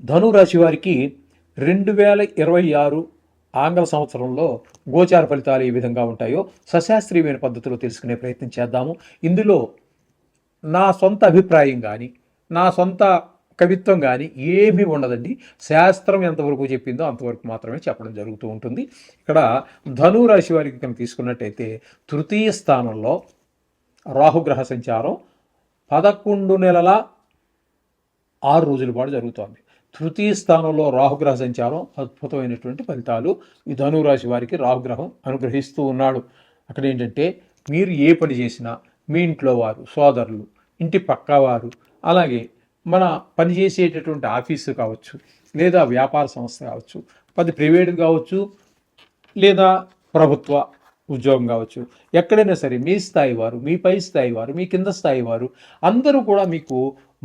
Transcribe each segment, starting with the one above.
ధనురాశి వారికి 2026 ఆంగ్ల సంవత్సరంలో గోచార ఫలితాలు ఏ విధంగా ఉంటాయో సశాస్త్రీయమైన పద్ధతిలో తెలుసుకునే ప్రయత్నం చేద్దాము. ఇందులో నా సొంత అభిప్రాయం కానీ నా సొంత కవిత్వం కానీ ఏమీ ఉండదండి. శాస్త్రం ఎంతవరకు చెప్పిందో అంతవరకు మాత్రమే చెప్పడం జరుగుతూ ఉంటుంది. ఇక్కడ ధనురాశి వారికి కనుక తీసుకున్నట్టయితే తృతీయ స్థానంలో రాహుగ్రహ సంచారం 11 నెలల 6 రోజుల పాటు జరుగుతోంది. తృతీయ స్థానంలో రాహుగ్రహ సంచారం అద్భుతమైనటువంటి ఫలితాలు ఈ ధనురాశి వారికి రాహుగ్రహం అనుగ్రహిస్తూ ఉన్నాడు. అక్కడ ఏంటంటే మీరు ఏ పని చేసినా మీ ఇంట్లో వారు, సోదరులు, ఇంటి పక్కవారు, అలాగే మన పనిచేసేటటువంటి ఆఫీసు కావచ్చు, లేదా వ్యాపార సంస్థ కావచ్చు, అది ప్రైవేట్ కావచ్చు, లేదా ప్రభుత్వ ఉద్యోగం కావచ్చు, ఎక్కడైనా సరే మీ స్థాయి వారు, మీ పై స్థాయి వారు, మీ కింద స్థాయి వారు అందరూ కూడా మీకు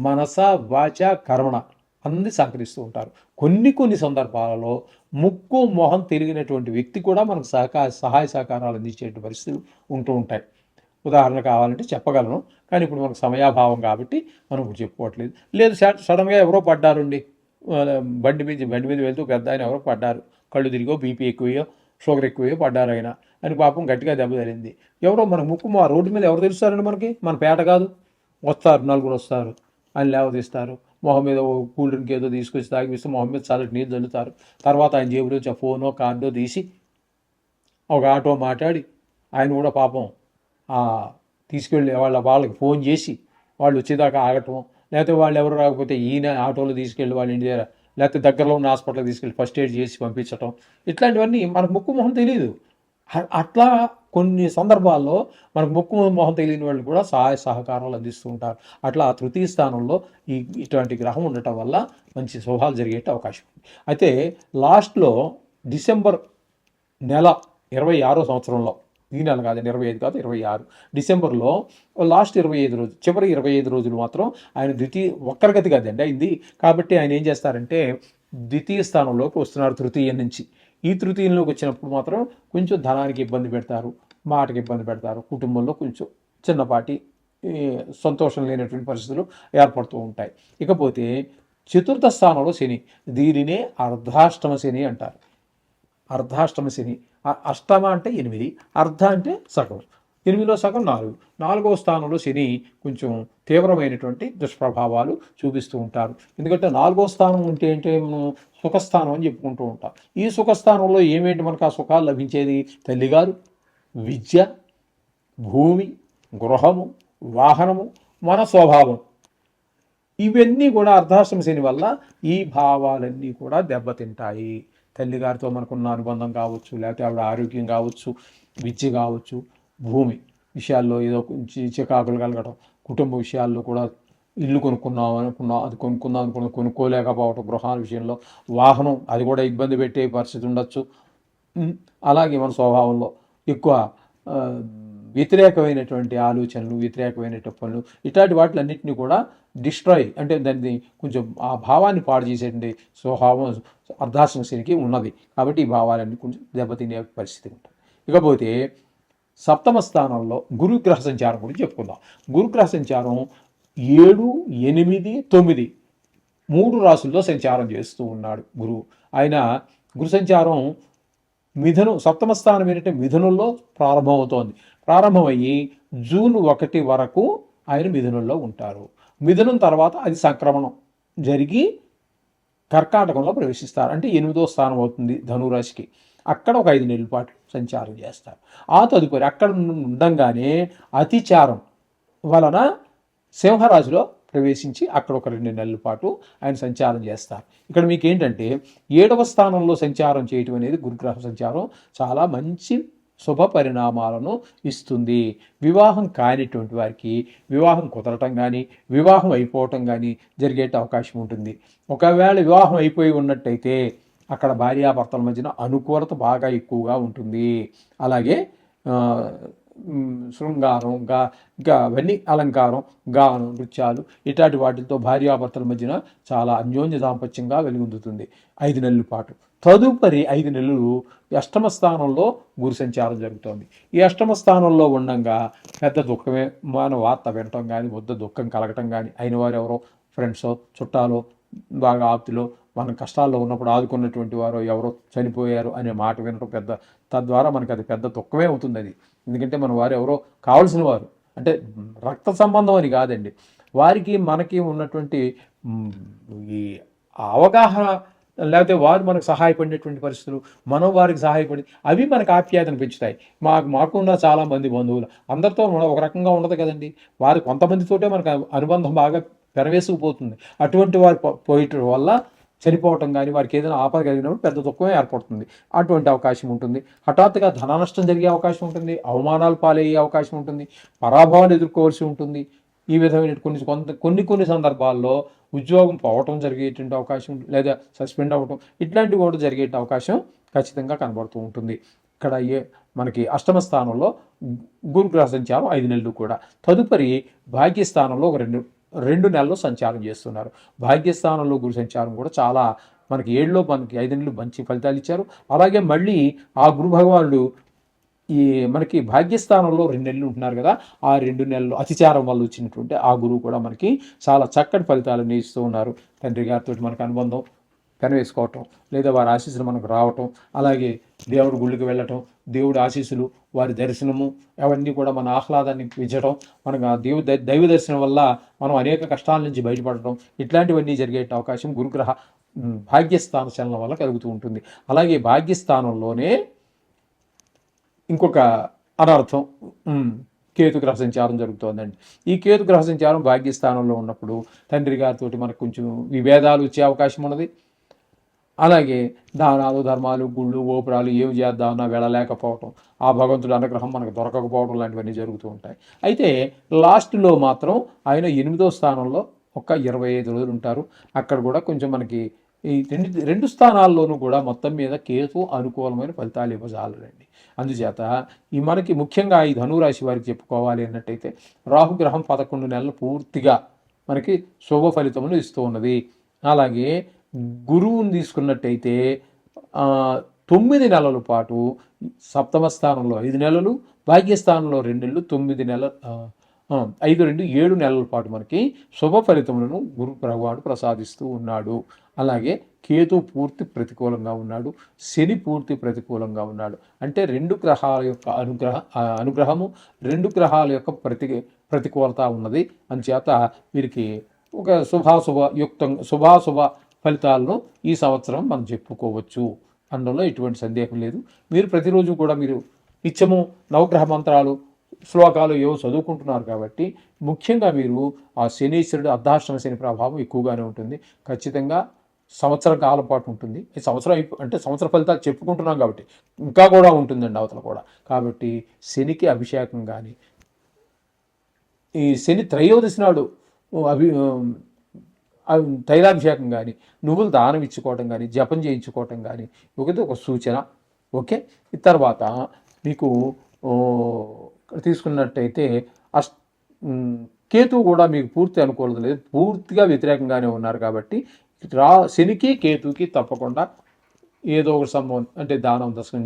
మనస వాచ కర్మణ అన్ని సహకరిస్తూ ఉంటారు. కొన్ని సందర్భాలలో ముక్కు మొహం తెలియనటువంటి వ్యక్తి కూడా మనకు సహాయ సహకారాలు అందించే పరిస్థితులు ఉంటూ ఉంటాయి. ఉదాహరణ కావాలంటే చెప్పగలను, కానీ ఇప్పుడు మనకు సమయాభావం కాబట్టి మనం ఇప్పుడు చెప్పుకోవట్లేదు. లేదు సడన్గా ఎవరో పడ్డారండి, బండి మీద వెళ్తూ పెద్ద ఆయన ఎవరో పడ్డారు, కళ్ళు తిరిగో, బీపీ ఎక్కువయో, షుగర్ ఎక్కువయో పడ్డారు ఆయన అని పాపం గట్టిగా దెబ్బ తగిలింది. ఎవరో మనకు ముక్కు మా రోడ్డు మీద ఎవరు తెలుస్తారండి, మనకి మన పేట కాదు, వస్తారు, నలుగురు వస్తారు, ఆయన లేవదీస్తారు, మొహం మీద కూల్ డ్రింక్ ఏదో తీసుకొచ్చి తాగిపిస్తే మొహం మీద చల్లటి నీళ్ళు చల్లుతారు. తర్వాత ఆయన జేబులో నుంచి ఫోనో కార్డో తీసి ఒక ఆటో మాట్లాడి ఆయన కూడా పాపం తీసుకెళ్ళి వాళ్ళకి ఫోన్ చేసి వాళ్ళు వచ్చేదాకా ఆగటం, లేకపోతే వాళ్ళు ఎవరు రాకపోతే ఈయన ఆటోలో తీసుకెళ్ళి వాళ్ళ ఇంటి దగ్గర, లేకపోతే దగ్గరలో ఉన్న హాస్పిటల్కి తీసుకెళ్ళి ఫస్ట్ ఎయిడ్ చేసి పంపించటం, ఇట్లాంటివన్నీ మనకు ముక్కు మొహం తెలియదు. అట్లా కొన్ని సందర్భాల్లో మనకు ముక్కు మొహం తెలియని వాళ్ళు కూడా సహాయ సహకారాలు అందిస్తూ ఉంటారు. అట్లా తృతీయ స్థానంలో ఇటువంటి గ్రహం ఉండటం వల్ల మంచి శుభాలు జరిగే అవకాశం ఉంది. అయితే లాస్ట్లో డిసెంబర్ నెల 26వ సంవత్సరంలో, ఈ నెల కాదండి, 25 కాదు 26 డిసెంబర్లో లాస్ట్ 25 రోజులు, చివరి 25 రోజులు మాత్రం ఆయన వక్రగతి కదండి అయింది. కాబట్టి ఆయన ఏం చేస్తారంటే ద్వితీయ స్థానంలోకి వస్తున్నారు తృతీయం నుంచి. ఈ తృతీయంలోకి వచ్చినప్పుడు మాత్రం కొంచెం ధనానికి ఇబ్బంది పెడతారు, మాటకి ఇబ్బంది పెడతారు, కుటుంబంలో కొంచెం చిన్నపాటి సంతోషం లేనటువంటి పరిస్థితులు ఏర్పడుతూ ఉంటాయి. ఇకపోతే చతుర్థ స్థానంలో శని, దీనినే అర్ధాష్టమ శని అంటారు. అర్ధాష్టమ శని, అష్టమ అంటే 8, అర్ధ అంటే సగం, 8లో సగం 4. 4వ స్థానంలో శని కొంచెం తీవ్రమైనటువంటి దుష్ప్రభావాలు చూపిస్తూ ఉంటారు. ఎందుకంటే 4వ స్థానం అంటే మనం సుఖస్థానం అని చెప్పుకుంటూ ఉంటాం. ఈ సుఖస్థానంలో ఏమేంటి మనకు ఆ సుఖాలు లభించేది? తల్లిగారు, విద్య, భూమి, గృహము, వాహనము, మన స్వభావం, ఇవన్నీ కూడా అర్ధాష్టమ శని వల్ల ఈ భావాలన్నీ కూడా దెబ్బతింటాయి. తల్లిగారితో మనకున్న అనుబంధం కావచ్చు, లేకపోతే ఆవిడ ఆరోగ్యం కావచ్చు, విద్య కావచ్చు, భూమి విషయాల్లో ఏదో చికాకులు కలగడం, కుటుంబ విషయాల్లో కూడా ఇల్లు కొనుక్కుందాం అనుకున్న కొనుక్కోలేకపోవటం, గృహాల విషయంలో, వాహనం అది కూడా ఇబ్బంది పెట్టే పరిస్థితి ఉండొచ్చు. అలాగే మన స్వభావంలో ఎక్కువ వ్యతిరేకమైనటువంటి ఆలోచనలు, వ్యతిరేకమైనటువంటి పనులు, ఇట్లాంటి వాటిలన్నింటినీ కూడా డిస్ట్రాయ్ అంటే దాన్ని కొంచెం ఆ భావాన్ని పాడు చేసేటువంటి స్వభావం అర్ధాష్టమ శనికి ఉన్నది. కాబట్టి ఈ భావాలన్నీ కొంచెం దెబ్బతినే పరిస్థితి ఉంటుంది. ఇకపోతే సప్తమ స్థానంలో గురుగ్రహ సంచారం గురించి చెప్పుకుందాం. గురుగ్రహ సంచారం 7, 8, 9 3 రాసుల్లో సంచారం చేస్తూ ఉన్నాడు గురువు. ఆయన గురు సంచారం సప్తమ స్థానం ఏంటంటే మిథునంలో ప్రారంభమవుతోంది. ప్రారంభమయ్యి జూన్ 1 వరకు ఆయన మిథునంలో ఉంటారు. మిథునం తర్వాత అది సంక్రమణం జరిగి కర్కాటకంలో ప్రవేశిస్తారు. అంటే 8వ స్థానం అవుతుంది ధనురాశికి. అక్కడ ఒక 5 నెలల పాటు సంచారం చేస్తారు. ఆ తదుపరి అక్కడ ఉండంగానే అతిచారం వలన సింహరాశిలో ప్రవేశించి అక్కడ ఒక 2 నెలల పాటు ఆయన సంచారం చేస్తారు. ఇక్కడ మీకు ఏంటంటే 7వ స్థానంలో సంచారం చేయటం అనేది గురుగ్రహ సంచారం చాలా మంచి శుభ పరిణామాలను ఇస్తుంది. వివాహం కానిటువంటి వారికి వివాహం కుదరటం కానీ, వివాహం అయిపోవటం కానీ జరిగే అవకాశం ఉంటుంది. ఒకవేళ వివాహం అయిపోయి ఉన్నట్టయితే అక్కడ భార్యాభర్తల మధ్యన అనుకూలత బాగా ఎక్కువగా ఉంటుంది. అలాగే శృంగారం, ఇంకా అవన్నీ అలంకారం, గానం, నృత్యాలు ఇట్లాంటి వాటితో భార్యాభర్తల మధ్యన చాలా అన్యోన్య దాంపత్యంగా వెలుగొందుతుంది 5 నెలల పాటు. తదుపరి 5 నెలలు అష్టమ స్థానంలో గురు సంచారం జరుగుతోంది. ఈ అష్టమ స్థానంలో ఉండగా పెద్ద దుఃఖమే మన వార్త వినటం కానీ, దుఃఖం కలగటం కానీ, అయిన వారు ఎవరో ఫ్రెండ్సో, చుట్టాలో, బాగా ఆప్తులో మన కష్టాల్లో ఉన్నప్పుడు ఆదుకున్నటువంటి వారు ఎవరో చనిపోయారు అనే మాట వినడం తద్వారా మనకి అది పెద్ద దుఃఖమే అవుతుంది అది. ఎందుకంటే మన వారు ఎవరో కావాల్సిన వారు, అంటే రక్త సంబంధం అని కాదండి, వారికి మనకి ఉన్నటువంటి ఈ అవగాహన, లేకపోతే వారు మనకు సహాయపడినటువంటి పరిస్థితులు, మనం వారికి సహాయపడి అవి మనకు ఆప్యాయతను పెంచుతాయి. మాకున్న చాలామంది బంధువులు అందరితో ఒక రకంగా ఉండదు కదండి. వారు కొంతమందితోటే మనకు అనుబంధం బాగా పెరవేసుకుపోతుంది. అటువంటి వారు పోయటం వల్ల చనిపోవటం కానీ, వారికి ఏదైనా ఆపద కలిగినప్పుడు పెద్ద దుఃఖమే ఏర్పడుతుంది. అటువంటి అవకాశం ఉంటుంది. హఠాత్తుగా ధన నష్టం జరిగే అవకాశం ఉంటుంది. అవమానాలు పాలయ్యే అవకాశం ఉంటుంది. పరాభవాలు ఎదుర్కోవాల్సి ఉంటుంది. ఈ విధమైన కొన్ని సందర్భాల్లో ఉద్యోగం పోవటం జరిగేటువంటి అవకాశం, లేదా సస్పెండ్ అవ్వటం, ఇట్లాంటివి కూడా జరిగే అవకాశం ఖచ్చితంగా కనబడుతూ ఉంటుంది. ఇక్కడ మనకి అష్టమ స్థానంలో గురుగ్రహ సంచారం 5 నెలలు కూడా. తదుపరి భాగ్యస్థానంలో ఒక రెండు నెలలు సంచారం చేస్తున్నారు. భాగ్యస్థానంలో గురు సంచారం కూడా చాలా మనకి 7లో మనకి 5 నెలలు మంచి ఫలితాలు ఇచ్చారు. అలాగే మళ్ళీ ఆ గురు భగవానుడు ఈ మనకి భాగ్యస్థానంలో 2 నెలలు ఉంటున్నారు కదా, ఆ 2 నెలలు అతిచారం వల్ల వచ్చినటువంటి ఆ గురువు కూడా మనకి చాలా చక్కటి ఫలితాలను ఇస్తూ ఉన్నారు. తండ్రి గారితో మనకు అనుబంధం పెనవేసుకోవటం, లేదా వారి ఆశీస్సులు మనకు రావటం, అలాగే దేవుడి గుళ్ళకి వెళ్ళటం, దేవుడి ఆశీస్సులు, వారి దర్శనము, అవన్నీ కూడా మన ఆహ్లాదాన్ని పెంచడం, మనకు ఆ దైవ దర్శనం వల్ల మనం అనేక కష్టాల నుంచి బయటపడటం, ఇట్లాంటివన్నీ జరిగే అవకాశం గురుగ్రహ భాగ్యస్థాన చలనం వల్ల కలుగుతూ ఉంటుంది. అలాగే భాగ్యస్థానంలోనే ఇంకొక అనర్థం, కేతుగ్రహ సంచారం జరుగుతోందండి. ఈ కేతుగ్రహ సంచారం భాగ్యస్థానంలో ఉన్నప్పుడు తండ్రి గారితో మనకు కొంచెం విభేదాలు వచ్చే అవకాశం ఉన్నది. అలాగే దానాలు ధర్మాలు, గుళ్ళు గోపురాలు ఏమి చేద్దామన్నా వెళ్ళలేకపోవటం, ఆ భగవంతుడి అనుగ్రహం మనకు దొరకకపోవడం లాంటివన్నీ జరుగుతూ ఉంటాయి. అయితే లాస్ట్లో మాత్రం ఆయన 8వ స్థానంలో ఒక 25 రోజులు ఉంటారు. అక్కడ కూడా కొంచెం మనకి ఈ రెండు స్థానాల్లోనూ కూడా మొత్తం మీద కేతు అనుకూలమైన ఫలితాలు ఇవ్వజాలండి. అందుచేత ఈ మనకి ముఖ్యంగా ఈ ధనురాశి వారికి చెప్పుకోవాలి అన్నట్టయితే రాహుగ్రహం 11 నెలలు పూర్తిగా మనకి శుభ ఫలితములు ఇస్తూ ఉన్నది. అలాగే గురువుని తీసుకున్నట్టయితే 9 నెలల పాటు సప్తమ స్థానంలో 5 నెలలు, భాగ్యస్థానంలో 2 నెలలు, 9 నెలలు 5 2 7 నెలల పాటు మనకి శుభ ఫలితములను గురు భగవానుడు ప్రసాదిస్తూ ఉన్నాడు. అలాగే కేతు పూర్తి ప్రతికూలంగా ఉన్నాడు, శని పూర్తి ప్రతికూలంగా ఉన్నాడు. అంటే 2 గ్రహాల యొక్క అనుగ్రహము, 2 గ్రహాల యొక్క ప్రతికూలత ఉన్నది. అందుచేత వీరికి ఒక శుభాశుభ ఫలితాలను ఈ సంవత్సరం మనం చెప్పుకోవచ్చు. అందులో ఎటువంటి సందేహం లేదు. మీరు ప్రతిరోజు కూడా మీరు నిత్యము నవగ్రహ మంత్రాలు, శ్లోకాలు ఏవో చదువుకుంటున్నారు కాబట్టి ముఖ్యంగా మీరు ఆ శనీశ్వరుడు అర్ధాష్టమ శని ప్రభావం ఎక్కువగానే ఉంటుంది. ఖచ్చితంగా సంవత్సరం కాలం పాటు ఉంటుంది. ఈ సంవత్సరం అంటే సంవత్సర ఫలితాలు చెప్పుకుంటున్నాం కాబట్టి ఇంకా కూడా ఉంటుందండి అవతల కూడా. కాబట్టి శనికి అభిషేకం కానీ, ఈ శని త్రయోదశి నాడు తైలాభిషేకం కానీ, నువ్వులు దానం ఇచ్చుకోవటం కానీ, జపం చేయించుకోవటం కానీ ఒక సూచన. ఓకే, ఈ తర్వాత మీకు తీసుకున్నట్టయితే కేతువు కూడా మీకు పూర్తి అనుకూలత లేదు, పూర్తిగా వ్యతిరేకంగానే ఉన్నారు. కాబట్టి శనికి కేతువుకి తప్పకుండా ఏదో ఒక సంబంధం, అంటే దానం దశకం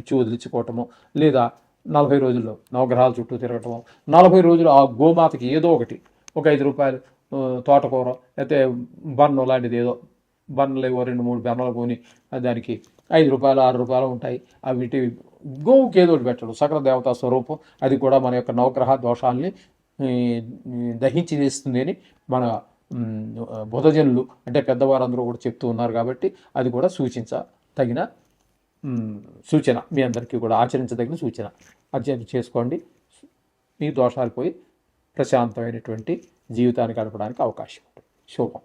ఇచ్చి వదిలించుకోవటము, లేదా 40 రోజుల్లో నవగ్రహాల చుట్టూ తిరగటము, 40 రోజులు ఆ గోమాతకి ఏదో ఒకటి, ఒక 5 రూపాయలు తోటకూర, లేకపోతే బన్ను లాంటిది ఏదో బన్నలు 2-3 బెన్నలు కొని దానికి 5 రూపాయలు 6 రూపాయలు ఉంటాయి. వీటి గోవుకి ఏదో ఒకటి పెట్టడం, సకల దేవతా స్వరూపం, అది కూడా మన యొక్క నవగ్రహ దోషాలని దహించి వేస్తుంది అని మన బుధజనులు, అంటే పెద్దవారందరూ కూడా చెప్తూ ఉన్నారు. కాబట్టి అది కూడా తగిన సూచన, మీ అందరికీ కూడా ఆచరించదగిన సూచన. అధ్యయనం చేసుకోండి. మీ దోషాలు పోయి ప్రశాంతమైనటువంటి జీవితాన్ని గడపడానికి అవకాశం ఉంటుంది. శుభం.